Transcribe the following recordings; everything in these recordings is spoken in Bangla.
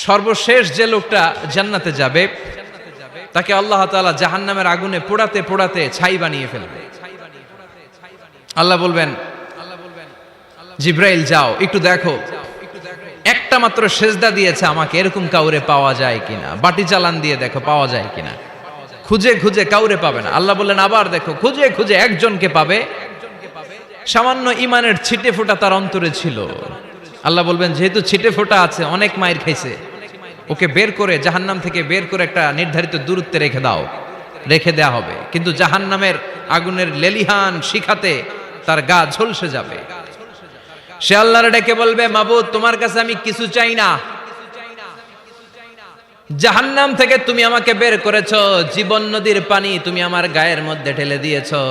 সর্বশেষ যে লোকটা জান্নাতে যাবে তাকে আল্লাহ তাআলা জাহান্নামের আগুনে পোড়াতে পোড়াতে ছাই বানিয়ে ফেলবে। আল্লাহ বলবেন, জিব্রাইল যাও একটু দেখো, একটা মাত্র সেজদা দিয়েছে আমাকে, এরকম কাউরে পাওয়া যায় কিনা। বাটি চালান দিয়ে দেখো পাওয়া যায় কিনা। খুঁজে খুঁজে কাউরে পাবে না। আল্লাহ বললেন আবার দেখো, খুঁজে খুঁজে একজনকে পাবে, সামান্য ইমানের ছিটে ফোঁটা তার অন্তরে ছিল। আল্লাহ বলবেন যেহেতু ছিটে ফোঁটা আছে, অনেক মায়ের খাইছে, ওকে বের করে জাহান্নাম থেকে বের করে একটা নির্ধারিত দূরত্বে রেখে দাও। রেখে দেয়া হবে, কিন্তু জাহান্নামের আগুনের লেলিহান শিখাতে তার গা ঝলসে যাবে। সে আল্লাহর ডেকে বলবে, মাবুদ তোমার কাছে আমি কিছু চাই না, জাহান্নাম থেকে তুমি আমাকে বের করেছো, জীবন নদীর পানি তুমি আমার গায়ের মধ্যে ঢেলে দিয়েছো,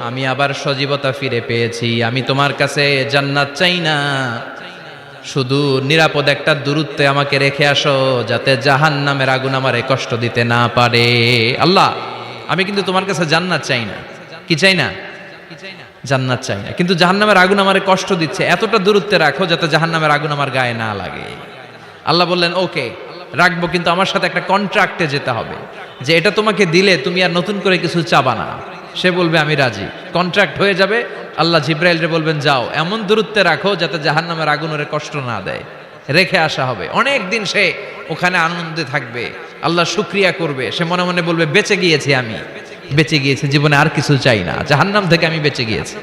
আমি আবার সজীবতা ফিরে পেয়েছি। আমি তোমার কাছে জান্নাত চাই না, শুধু নিরাপদ একটা দূরত্বে আমাকে রেখে আসো, যাতে জাহান্নামের আগুন আমারে কষ্ট দিতে না পারে। আল্লাহ আমি কিন্তু তোমার কাছে জান্নাত চাই না। কি চাই না? জান্নাত চাই না, কিন্তু জাহান্নামের আগুন আমারে কষ্ট দিচ্ছে, এতটা দূরত্বে রাখো যাতে জাহান্নামের আগুন আমার গায়ে না লাগে। আল্লাহ বললেন ওকে রাখবো, কিন্তু আমার সাথে একটা কন্ট্রাক্টে যেতে হবে, যে এটা তোমাকে দিলে তুমি আর নতুন করে কিছু চাবা না। সে বলবে আমি রাজি, কন্ট্রাক্ট হয়ে যাবে। আল্লাহ জিব্রাইলরে বলবেন যাও এমন দূরত্বে রাখো যাতে জাহান্নামের আগুন ওরে কষ্ট না দেয়। রেখে আসা হবে, অনেক দিন সে ওখানে আনন্দে থাকবে, আল্লাহ শুকরিয়া করবে। সে মনে মনে বলবে বেঁচে গিয়েছি, আমি বেঁচে গিয়েছি, জীবনে আর কিছু চাই না, জাহান্নাম থেকে আমি বেঁচে গিয়েছি।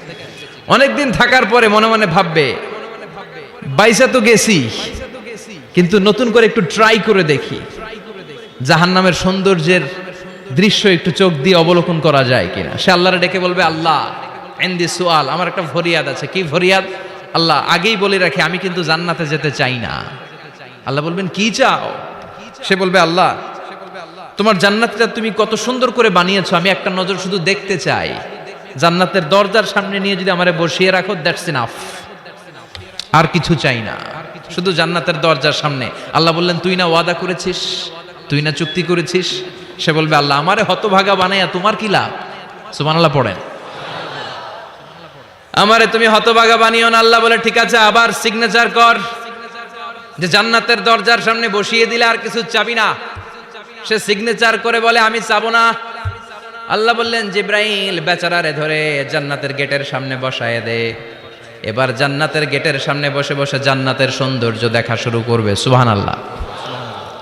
অনেকদিন থাকার পরে মনে মনে ভাববে বাইসা তো গেছি, কিন্তু নতুন করে একটু ট্রাই করে দেখি, জাহান্নামের সৌন্দর্যের দৃশ্য একটু চোখ দিয়ে অবলোকন করা যায় কিনা। সে আল্লাহরে ডেকে বলবে আল্লাহ ইনদি সুআল, আমার একটা ফরিয়াদ আছে। কি ফরিয়াদ? আল্লাহ আগেই বলে রাখি আমি কিন্তু জান্নাতে যেতে চাই না। আল্লাহ বলবেন কি চাও? সে বলবে আল্লাহ তোমার জান্নাতটা তুমি কত সুন্দর করে বানিয়েছো, আমি একটা নজর শুধু দেখতে চাই। জান্নাতের দরজার সামনে নিয়ে যদি আমারে বসিয়ে রাখো, দ্যাটস ইনাফ, আর কিছু চাই না, শুধু জান্নাতের দরজার সামনে। আল্লাহ বললেন তুই না ওয়াদা করেছিস, তুই না চুক্তি করেছিস। সে বলবে আল্লাহ আমারে হতভাগা বানাইয়া তোমার কি লাভ? সুবহানাল্লাহ পড়েন। আমারে তুমি হতভাগা বানিও না। আল্লাহ বলে ঠিক আছে, আবার সিগনেচার কর যে জান্নাতের দরজার সামনে বসিয়ে দিলে আর কিছু চাবি না। সে সিগনেচার করে বলে আমি চাবো না। আল্লাহ বললেন জিব্রাইল বেচারারে ধরে জান্নাতের গেটের সামনে বসায় দে। এবার জান্নাতের গেটের সামনে বসে বসে জান্নাতের সৌন্দর্য দেখা শুরু করবে। সুবহানাল্লাহ।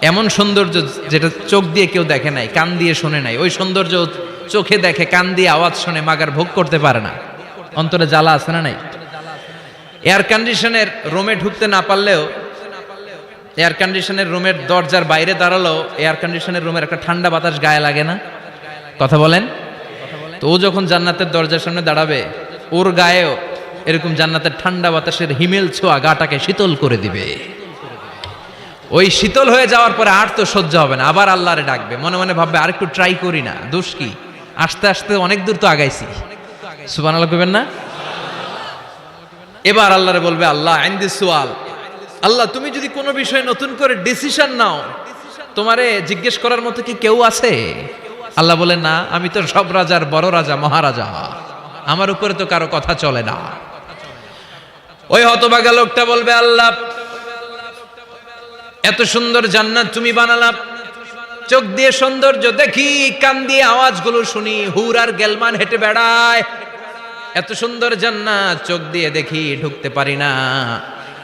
এমন সৌন্দর্য যেটা চোখ দিয়ে কেউ দেখে নাই, কান দিয়ে শোনে নাই, ওই সৌন্দর্য চোখে দেখে, কান দিয়ে আওয়াজ শুনে মাগার ভোগ করতে পারে না। অন্তরে জ্বালা আছে না নাই? এয়ার কন্ডিশনের রুমে ঢুকতে না পারলেও, এয়ার কন্ডিশনের রুমের দরজার বাইরে দাঁড়ালো, এয়ার কন্ডিশনের রুমের একটা ঠান্ডা বাতাস গায়ে লাগে না? কথা বলেন তো। ও যখন জান্নাতের দরজার সামনে দাঁড়াবে, ওর গায়েও এরকম জান্নাতের ঠান্ডা বাতাসের হিমেল ছোঁয়া গাটাকে শীতল করে দিবে। ওই শীতল হয়ে যাওয়ার পরে আর তো সহ্য হবে না, আবার আল্লাহরে ডাকবে। মনে মনে ভাববে আর একটু ট্রাই করি না, দোষ কি, আস্তে আস্তে অনেক দূর তো আগাইছি। সুবহানাল্লাহ কইবেন না? এবার আল্লাহরে বলবে আল্লাহ ইনদি সুআল, আল্লাহ তুমি যদি কোনো বিষয়ে নতুন করে ডিসিশন নাও, তোমারে জিজ্ঞেস করার মতো কি কেউ আছে? আল্লাহ বলে না, আমি তো সব রাজার বড় রাজা, মহারাজা, আমার উপরে তো কারো কথা চলে না। ওই হতভাগা লোকটা বলবে আল্লাহ এত সুন্দর জান্নাত তুমি বানালা, চোখ দিয়ে সৌন্দর্য দেখি, কান দিয়ে আওয়াজগুলো শুনি, হুর আর গেলমান হেঁটে বেড়ায়, এত সুন্দর জান্নাত চোখ দিয়ে দেখি, ঢুকতে পারি না,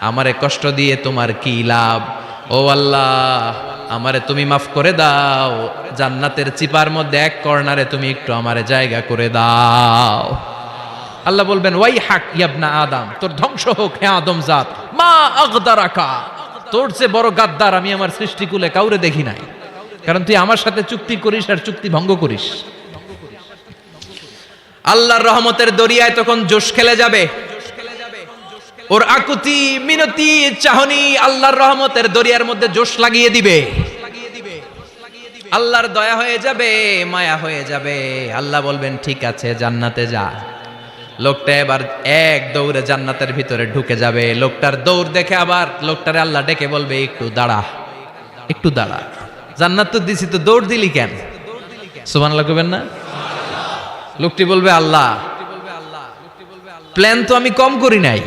আমারে কষ্ট দিয়ে তোমার কি লাভ? ও আল্লাহ আমারে তুমি মাফ করে দাও, জান্নাতের চিপার মধ্যে এক কর্নারে তুমি একটু আমারে জায়গা করে দাও। আল্লাহ বলবেন ওয়াই হাক ইয়াবনা আদম, তোর ধ্বংস হোক হে আদম জাত, মা আগদারাকা, তোর চেয়ে বড় গাদ্দার আমি আমার সৃষ্টিকুলে কাউরে দেখি নাই, কারণ তুই আমার সাথে চুক্তি করিস আর চুক্তি ভঙ্গ করিস। আল্লাহর রহমতের দরিয়ায় তখন জোশ খেলে যাবে, ওর আকুতি মিনতি চাহনি আল্লাহর রহমতের দরিয়ার মধ্যে জোশ লাগিয়ে দিবে। আল্লাহর দয়া হয়ে যাবে, মায়া হয়ে যাবে। আল্লাহ বলবেন ঠিক আছে জান্নাতে যা। লোকটা এবার এক দৌড়ে জান্নাতের ভিতরে ঢুকে যাবে। লোকটার দৌড় দেখে আবার লোকটারে আল্লাহ ডেকে বলবে একটু দাঁড়া, একটু দাঁড়া, জান্নাত তো দিছি, তো দৌড় দিলি কেন? সুবহানাল্লাহ কইবেন না? লোকটি বলবে আল্লাহ প্ল্যান তো আমি কম করি নাই,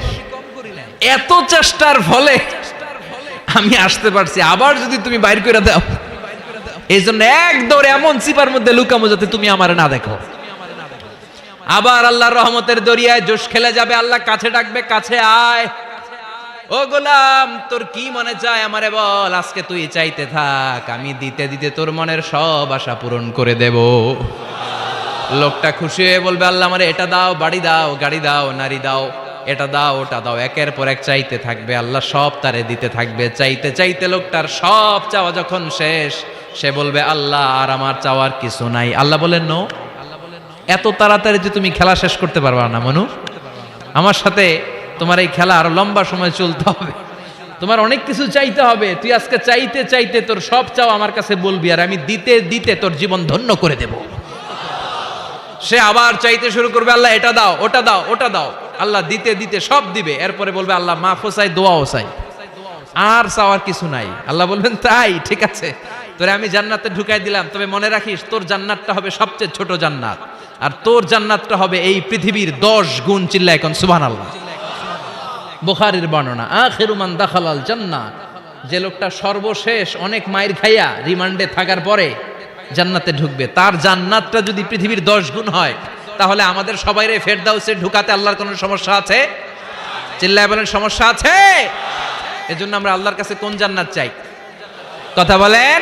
এত চেষ্টার ফলে আমি আসতে পারছি, আবার যদি তুমি বাইর করে দাও, এই জন্য এক দৌড়ে এমন চিপার মধ্যে লুকামো যাতে তুমি আমার না দেখো। আবার আল্লাহর রহমতের দরিয়ায় জোশ খেলে যাবে, আল্লাহ কাছে ডাকবে, কাছে আয় ও গোলাম, তোর কি মনে চায় আমারে বল, আজকে তুই চাইতে থাক, আমি দিতে দিতে তোর মনের সব আশা পূরণ করে দেব। লোকটা খুশি হয়ে বলবে, আল্লাহ আমারে এটা দাও, বাড়ি দাও, গাড়ি দাও, নারী দাও, এটা দাও, ওটা দাও, একের পর এক চাইতে থাকবে, আল্লাহ সব তারে দিতে থাকবে। চাইতে চাইতে লোকটার সব চাওয়া যখন শেষ, সে বলবে, আল্লাহ আর আমার চাওয়ার কিছু নাই। আল্লাহ বলেন, নো, এত তাড়াতাড়ি যে তুমি খেলা শেষ করতে পারবা না মনু, আমার সাথে তোমার এই খেলা আরো লম্বা সময় চলতে হবে, তোমার অনেক কিছু চাইতে হবে। তুই আজকে চাইতে চাইতে তোর সব চাও আমার কাছে বলবি, আর আমি দিতে দিতে তোর জীবন ধন্য করে দেব। সে আবার চাইতে শুরু করবে, আল্লাহ এটা দাও, ওটা দাও, ওটা দাও, আল্লাহ দিতে দিতে সব দিবে। এরপরে বলবে, আল্লাহ মাফও চাই, দোয়াও চাই, আর চাওয়ার কিছু নাই। আল্লাহ বলবেন, তাই ঠিক আছে, তোরে আমি জান্নাতে ঢুকাই দিলাম, তবে মনে রাখিস তোর জান্নাতটা হবে সবচেয়ে ছোট জান্নাত, আর তোর জান্নাতটা হবে এই পৃথিবীর 10 গুণ। চিল্লায় এখন সুবহানাল্লাহ। বুখারীর বর্ণনা, আখিরু মান দাখালাল জান্নাহ, যে লোকটা সর্বশেষ অনেক মাইর খাইয়া রিমান্ডে থাকার পরে জান্নাতে ঢুকবে, তার জান্নাতটা যদি পৃথিবীর 10 গুণ হয়, তাহলে আমাদের সবাইরে ফেরদাউসে ঢুকাতে আল্লাহর কোনো সমস্যা আছে? চিল্লায় বলেন, সমস্যা আছে? এজন্য আমরা আল্লাহর কাছে কোন জান্নাত চাই? কথা বলেন।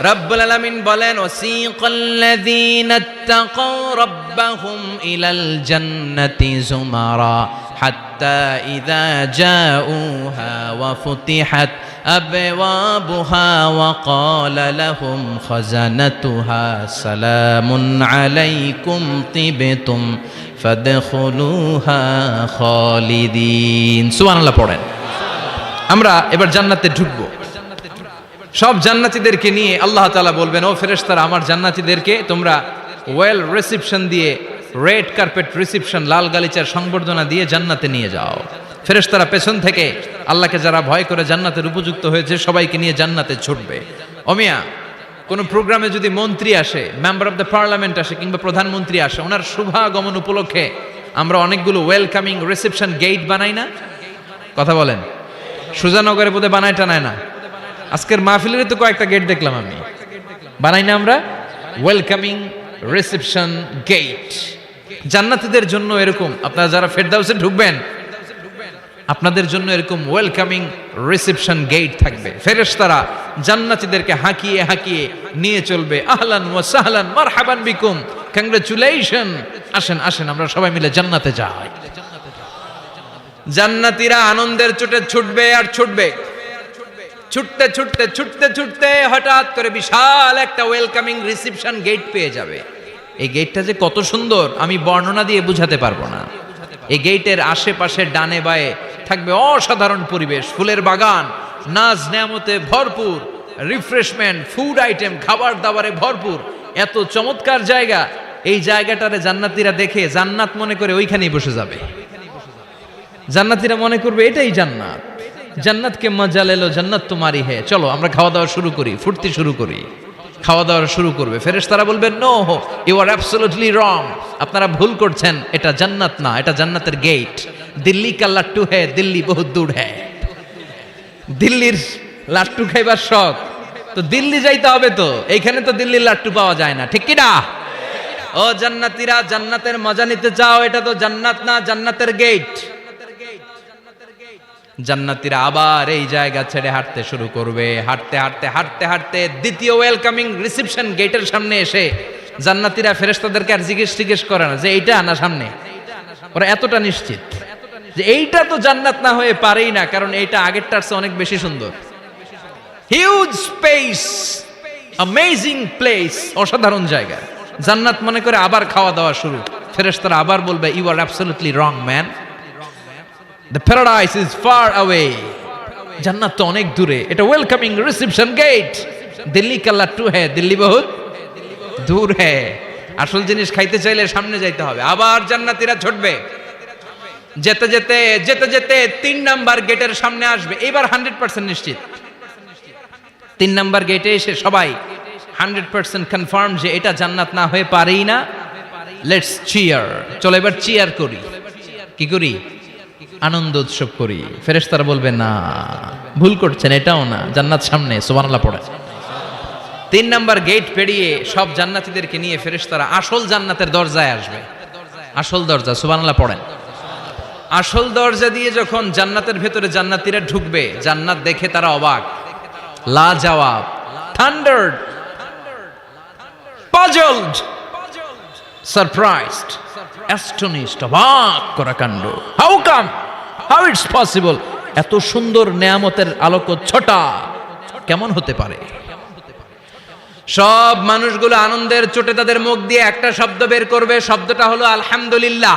রব্বুল আলামিন বলেন, ওয়াসিকাল্লাযীনা ইত্তাকাউ রাব্বাহুম ইলাল জান্নাতি যুমারা হাত্তা ইযা জাউহা ওয়া ফুতিহাত আবওয়াবুহা ওয়া ক্বালা লাহুম খাজানাতুহা সালামুন আলাইকুম তিবতুম ফাদখুলুহা খালিদিন। সুবহানাল্লাহ পড়েন। আমরা এবার জান্নাতে ঢুকবো। সব জান্নাতীদেরকে নিয়ে আল্লাহ তাআলা বলবেন, ও ফেরেশতারা, আমার জান্নাতীদেরকে তোমরা ওয়েল রিসেপশন দিয়ে, রেড কার্পেট রিসেপশন, লাল গালিচার সংবর্ধনা দিয়ে জান্নাতে নিয়ে যাও। ফেরেশতারা পেছন থেকে আল্লাহকে যারা ভয় করে জান্নাতের উপযুক্ত হয়েছে সবাইকে নিয়ে জান্নাতে ছুটবে। ওমিয়া, কোন প্রোগ্রামে যদি মন্ত্রী আসে, মেম্বার অফ দ্য পার্লামেন্ট আসে, কিংবা প্রধানমন্ত্রী আসে, ওনার শুভাগমন উপলক্ষে আমরা অনেকগুলো ওয়েলকামিং রিসেপশন গেট বানাই না? কথা বলেন। সুজানগরে বোধহয় বানায় টানায় না? আজকের মাহফিলের তো কয়েকটা গেট দেখলাম আমি, বানাই না আমরা? Welcoming reception gate. জান্নাতীদের জন্য এরকম, আপনারা যারা ফেরদাউসে ঢুকবেন, আপনাদের জন্য এরকম ওয়েলকামিং রিসেপশন গেট থাকবে। ফেরেশতারা জান্নাতীদেরকে হাঁকিয়ে হাঁকিয়ে নিয়ে চলবে, আহলান ওয়া সাহলান মারহাবান বিকুম, কংগ্রাচুলেশন, আসেন আসেন আমরা সবাই মিলে জান্নাতে যাই। জান্নাতীরা আনন্দের চোটে ছুটবে আর ছুটবে। ছুটতে ছুটতে ছুটতে ছুটতে হঠাৎ করে বিশাল একটা ওয়েলকামিং রিসেপশন গেট পেয়ে যাবে। এই গেটটা যে কত সুন্দর আমি বর্ণনা দিয়ে বুঝাতে পারবো না। এই গেটের আশেপাশে ডানে বায়ে থাকবে অসাধারণ পরিবেশ, ফুলের বাগান, নাজ নেয়ামতে ভরপুর, রিফ্রেশমেন্ট, ফুড আইটেম, খাবার দাবারে ভরপুর, এত চমৎকার জায়গা। এই জায়গাটারে জান্নাতীরা দেখে জান্নাত মনে করে ওইখানেই বসে যাবে। জান্নাতীরা মনে করবে এটাই জান্নাত, জান্নাতকে মজা লেলো, জান্নাত তোমারই হে, চলো আমরা খাওয়া দাওয়া শুরু করি, ফুর্তি শুরু করি। খাওয়া দাওয়া শুরু করবে। ফেরেশতারা বলবেন, no, you are absolutely wrong, আপনারা ভুল করছেন, এটা জান্নাত না, এটা জান্নাতের গেট। দিল্লি কা লাট্টু হে, দিল্লি বহুত দূর হে। দিল্লির লাট্টু খাইবার শখ, তো দিল্লি যাইতে হবে, তো এইখানে তো দিল্লির লাট্টু পাওয়া যায় না, ঠিক কি না? ও জান্নাতীরা, জান্নাতের মজা নিতে চাও? এটা তো জান্নাত না, জান্নাতের গেট। জান্নাতীরা আবার এই জায়গা ছেড়ে হাঁটতে শুরু করবে। হাঁটতে হাঁটতে হাঁটতে হাঁটতে দ্বিতীয় ওয়েলকামিং রিসেপশন গেটের সামনে এসে জান্নাতীরা ফেরেশতাদেরকে আর জিজ্ঞেস করে না যে এইটা না সামনে, ওরা এতটা নিশ্চিত যে এইটা তো জান্নাত না হয়ে পারেই না, কারণ এইটা আগেরটার চেয়ে অনেক বেশি সুন্দর। হিউজ স্পেস, অ্যামেজিং প্লেস, অসাধারণ জায়গা। জান্নাত মনে করে আবার খাওয়া দাওয়া শুরু। ফেরেশতারা আবার বলবে, you are absolutely wrong man, the paradise is far away, জান্নাত তো অনেক দূরে, এটা ওয়েলকামিং রিসেপশন গেট। দিল্লি কা লাট্টু হে, দিল্লি বহুত দূর হে। আসল জিনিস খাইতে চাইলে সামনে যাইতে হবে। আবার জান্নাতীরা ছুটবে। যেতে যেতে যেতে যেতে 3 নাম্বার গেটের সামনে আসবে। এবার 100% নিশ্চিত। 3 নাম্বার গেটে এসে সবাই 100% কনফার্ম যে এটা জান্নাত না হয়ে পারেই না। লেটস চিয়ার, চলো এবার চিয়ার করি। কি করি? আনন্দ উৎসব করি। ফেরেশতারা বলবে না, ভুল করছেন, এটাও না, জান্নাত সামনে, সুবহানাল্লাহ পড়ে। 3 নাম্বার গেট পেরিয়ে সব জান্নাতীদেরকে নিয়ে ফেরেশতারা আসল জান্নাতের দরজায় আসবে। আসল দরজা, সুবহানাল্লাহ পড়েন। আসল দরজা দিয়ে যখন জান্নাতের ভেতরে জান্নাতীরা ঢুকবে, জান্নাত দেখে তারা অবাক, লাজবাব, থান্ডার্ড, পাজলড, সারপ্রাইজড, অ্যাস্টনিশড, অবাক করা কাণ্ড। How come, how it's possible, এত সুন্দর নেয়ামতের আলোকচ্ছটা কেমন হতে পারে? সব মানুষগুলো আনন্দের চোটে তাদের মুখ দিয়ে একটা শব্দ বের করবে, শব্দটা হলো আলহামদুলিল্লাহ।